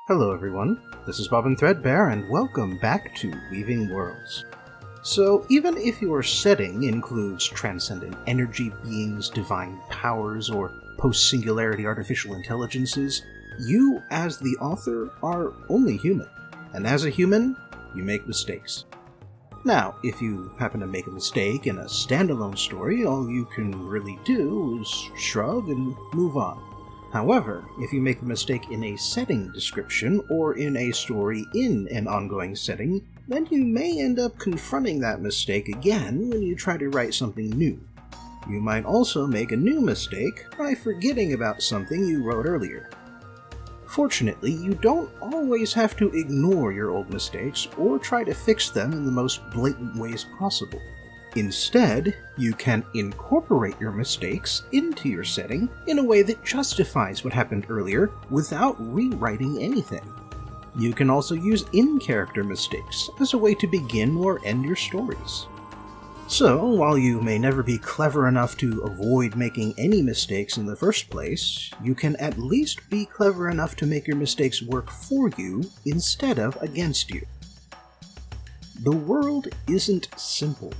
Hello everyone, this is Bob and Threadbare, and welcome back to Weaving Worlds. So, even if your setting includes transcendent energy beings, divine powers, or post-singularity artificial intelligences, you, as the author, are only human. And as a human, you make mistakes. Now, if you happen to make a mistake in a standalone story, all you can really do is shrug and move on. However, if you make a mistake in a setting description, or in a story in an ongoing setting, then you may end up confronting that mistake again when you try to write something new. You might also make a new mistake by forgetting about something you wrote earlier. Fortunately, you don't always have to ignore your old mistakes or try to fix them in the most blatant ways possible. Instead, you can incorporate your mistakes into your setting in a way that justifies what happened earlier without rewriting anything. You can also use in-character mistakes as a way to begin or end your stories. So, while you may never be clever enough to avoid making any mistakes in the first place, you can at least be clever enough to make your mistakes work for you instead of against you. The world isn't simple.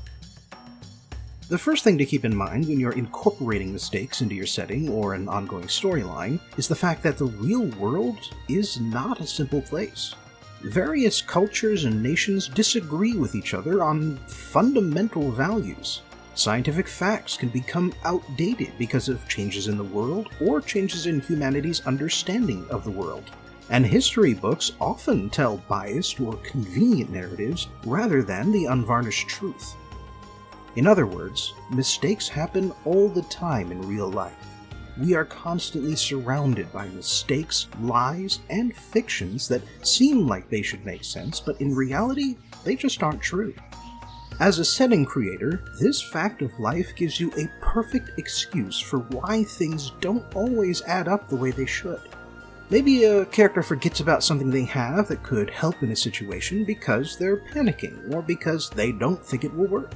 The first thing to keep in mind when you're incorporating mistakes into your setting or an ongoing storyline is the fact that the real world is not a simple place. Various cultures and nations disagree with each other on fundamental values. Scientific facts can become outdated because of changes in the world or changes in humanity's understanding of the world. And history books often tell biased or convenient narratives rather than the unvarnished truth. In other words, mistakes happen all the time in real life. We are constantly surrounded by mistakes, lies, and fictions that seem like they should make sense, but in reality, they just aren't true. As a setting creator, this fact of life gives you a perfect excuse for why things don't always add up the way they should. Maybe a character forgets about something they have that could help in a situation because they're panicking, or because they don't think it will work.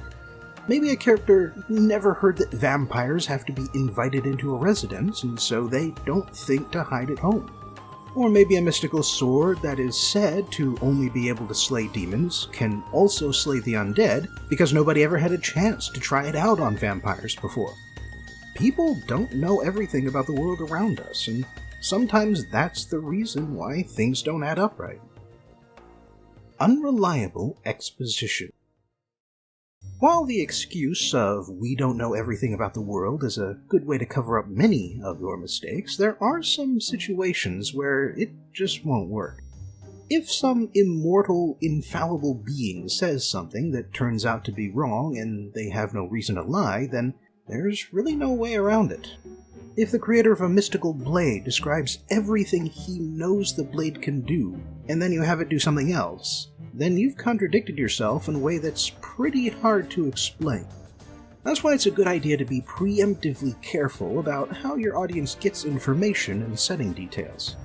Maybe a character never heard that vampires have to be invited into a residence, and so they don't think to hide at home. Or maybe a mystical sword that is said to only be able to slay demons can also slay the undead because nobody ever had a chance to try it out on vampires before. People don't know everything about the world around us, and sometimes that's the reason why things don't add up right. Unreliable exposition. While the excuse of "we don't know everything about the world" is a good way to cover up many of your mistakes, there are some situations where it just won't work. If some immortal, infallible being says something that turns out to be wrong and they have no reason to lie, then there's really no way around it. If the creator of a mystical blade describes everything he knows the blade can do, and then you have it do something else, then you've contradicted yourself in a way that's pretty hard to explain. That's why it's a good idea to be preemptively careful about how your audience gets information and setting details.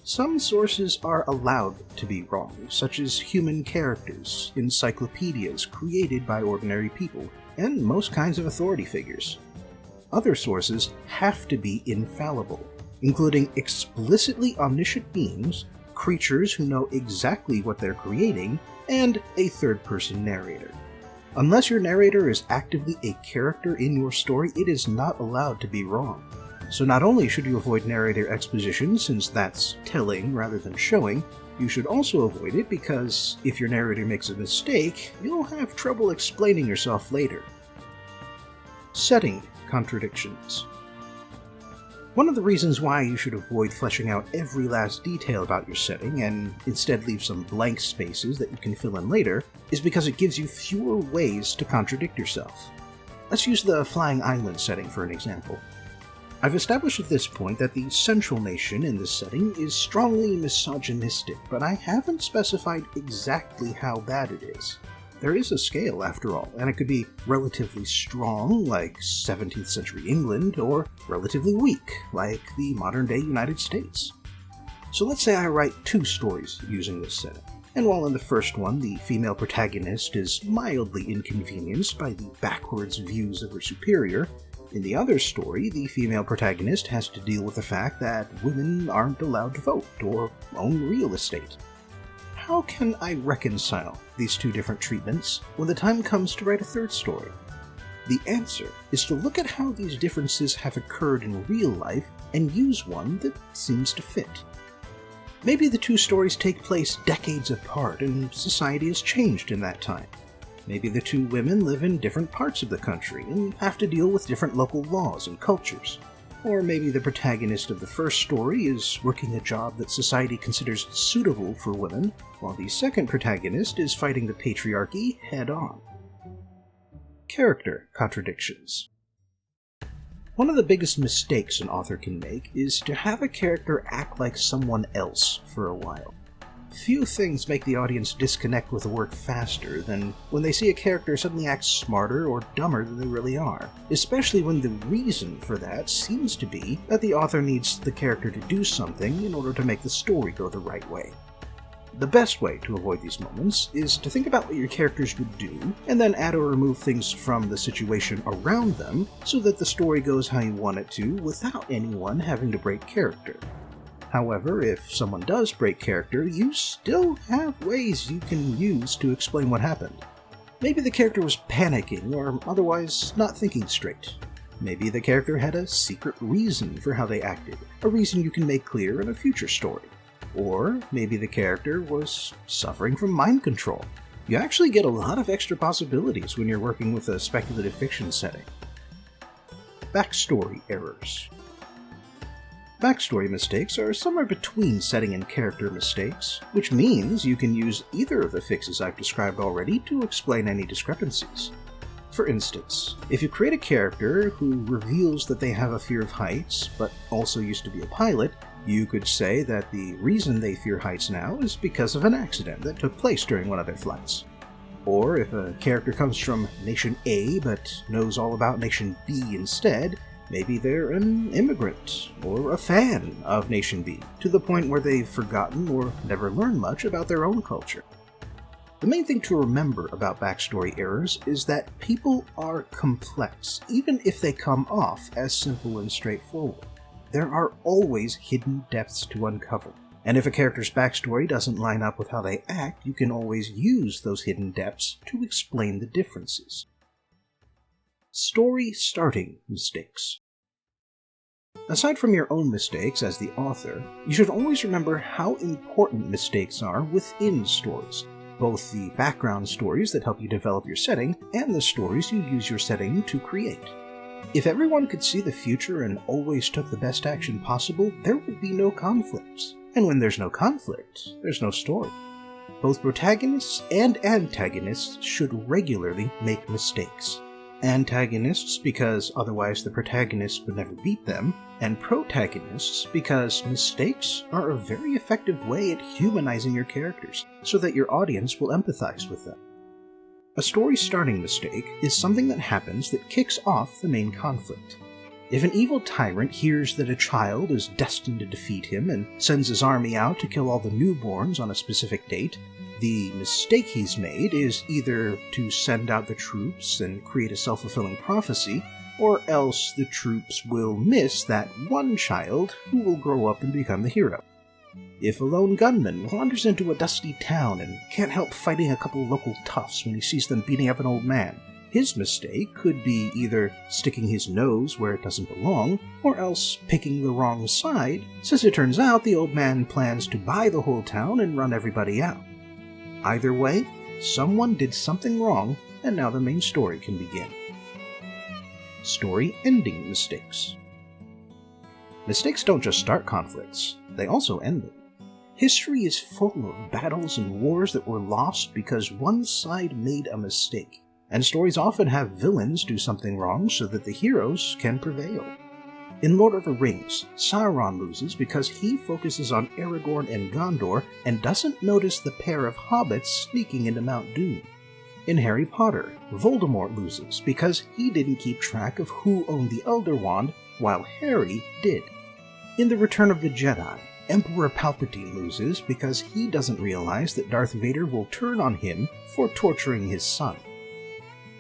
Some sources are allowed to be wrong, such as human characters, encyclopedias created by ordinary people, and most kinds of authority figures. Other sources have to be infallible, including explicitly omniscient beings, creatures who know exactly what they're creating, and a third-person narrator. Unless your narrator is actively a character in your story, it is not allowed to be wrong. So not only should you avoid narrator exposition, since that's telling rather than showing, you should also avoid it because if your narrator makes a mistake, you'll have trouble explaining yourself later. Setting contradictions. One of the reasons why you should avoid fleshing out every last detail about your setting and instead leave some blank spaces that you can fill in later is because it gives you fewer ways to contradict yourself. Let's use the Flying Island setting for an example. I've established at this point that the central nation in this setting is strongly misogynistic, but I haven't specified exactly how bad it is. There is a scale, after all, and it could be relatively strong, like 17th century England, or relatively weak, like the modern-day United States. So let's say I write 2 stories using this setting, and while in the first one the female protagonist is mildly inconvenienced by the backwards views of her superior, In the other story, the female protagonist has to deal with the fact that women aren't allowed to vote or own real estate. How can I reconcile these two different treatments when the time comes to write a third story? The answer is to look at how these differences have occurred in real life and use one that seems to fit. Maybe the two stories take place decades apart and society has changed in that time. Maybe the two women live in different parts of the country and have to deal with different local laws and cultures. Or maybe the protagonist of the first story is working a job that society considers suitable for women, while the second protagonist is fighting the patriarchy head-on. Character contradictions. One of the biggest mistakes an author can make is to have a character act like someone else for a while. Few things make the audience disconnect with the work faster than when they see a character suddenly act smarter or dumber than they really are, especially when the reason for that seems to be that the author needs the character to do something in order to make the story go the right way. The best way to avoid these moments is to think about what your characters would do, and then add or remove things from the situation around them so that the story goes how you want it to without anyone having to break character. However, if someone does break character, you still have ways you can use to explain what happened. Maybe the character was panicking or otherwise not thinking straight. Maybe the character had a secret reason for how they acted, a reason you can make clear in a future story. Or maybe the character was suffering from mind control. You actually get a lot of extra possibilities when you're working with a speculative fiction setting. Backstory errors. Backstory mistakes are somewhere between setting and character mistakes, which means you can use either of the fixes I've described already to explain any discrepancies. For instance, if you create a character who reveals that they have a fear of heights, but also used to be a pilot, you could say that the reason they fear heights now is because of an accident that took place during one of their flights. Or if a character comes from Nation A but knows all about Nation B instead, maybe they're an immigrant or a fan of Nation B, to the point where they've forgotten or never learned much about their own culture. The main thing to remember about backstory errors is that people are complex, even if they come off as simple and straightforward. There are always hidden depths to uncover, and if a character's backstory doesn't line up with how they act, you can always use those hidden depths to explain the differences. Story starting mistakes. Aside from your own mistakes as the author, you should always remember how important mistakes are within stories, both the background stories that help you develop your setting and the stories you use your setting to create. If everyone could see the future and always took the best action possible, there would be no conflicts. And when there's no conflict, there's no story. Both protagonists and antagonists should regularly make mistakes. Antagonists because otherwise the protagonist would never beat them, and protagonists because mistakes are a very effective way at humanizing your characters so that your audience will empathize with them. A story starting mistake is something that happens that kicks off the main conflict. If an evil tyrant hears that a child is destined to defeat him and sends his army out to kill all the newborns on a specific date, the mistake he's made is either to send out the troops and create a self-fulfilling prophecy, or else the troops will miss that one child who will grow up and become the hero. If a lone gunman wanders into a dusty town and can't help fighting a couple local toughs when he sees them beating up an old man, his mistake could be either sticking his nose where it doesn't belong, or else picking the wrong side, since it turns out the old man plans to buy the whole town and run everybody out. Either way, someone did something wrong, and now the main story can begin. Story ending mistakes. Mistakes don't just start conflicts, they also end them. History is full of battles and wars that were lost because one side made a mistake, and stories often have villains do something wrong so that the heroes can prevail. In Lord of the Rings, Sauron loses because he focuses on Aragorn and Gondor and doesn't notice the pair of hobbits sneaking into Mount Doom. In Harry Potter, Voldemort loses because he didn't keep track of who owned the Elder Wand while Harry did. In The Return of the Jedi, Emperor Palpatine loses because he doesn't realize that Darth Vader will turn on him for torturing his son.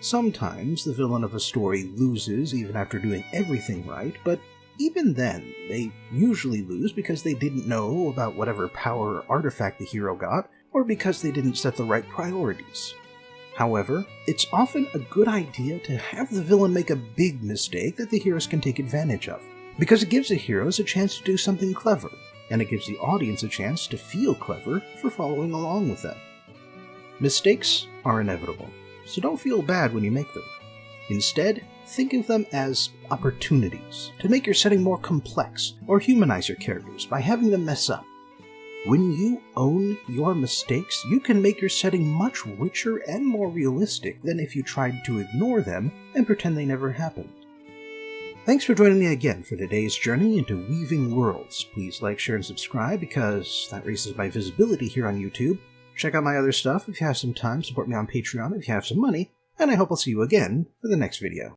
Sometimes the villain of a story loses even after doing everything right, but even then, they usually lose because they didn't know about whatever power or artifact the hero got, or because they didn't set the right priorities. However, it's often a good idea to have the villain make a big mistake that the heroes can take advantage of, because it gives the heroes a chance to do something clever, and it gives the audience a chance to feel clever for following along with them. Mistakes are inevitable, so don't feel bad when you make them. Instead, think of them as opportunities to make your setting more complex or humanize your characters by having them mess up. When you own your mistakes, you can make your setting much richer and more realistic than if you tried to ignore them and pretend they never happened. Thanks for joining me again for today's journey into Weaving Worlds. Please like, share, and subscribe because that raises my visibility here on YouTube. Check out my other stuff if you have some time, support me on Patreon if you have some money, and I hope I'll see you again for the next video.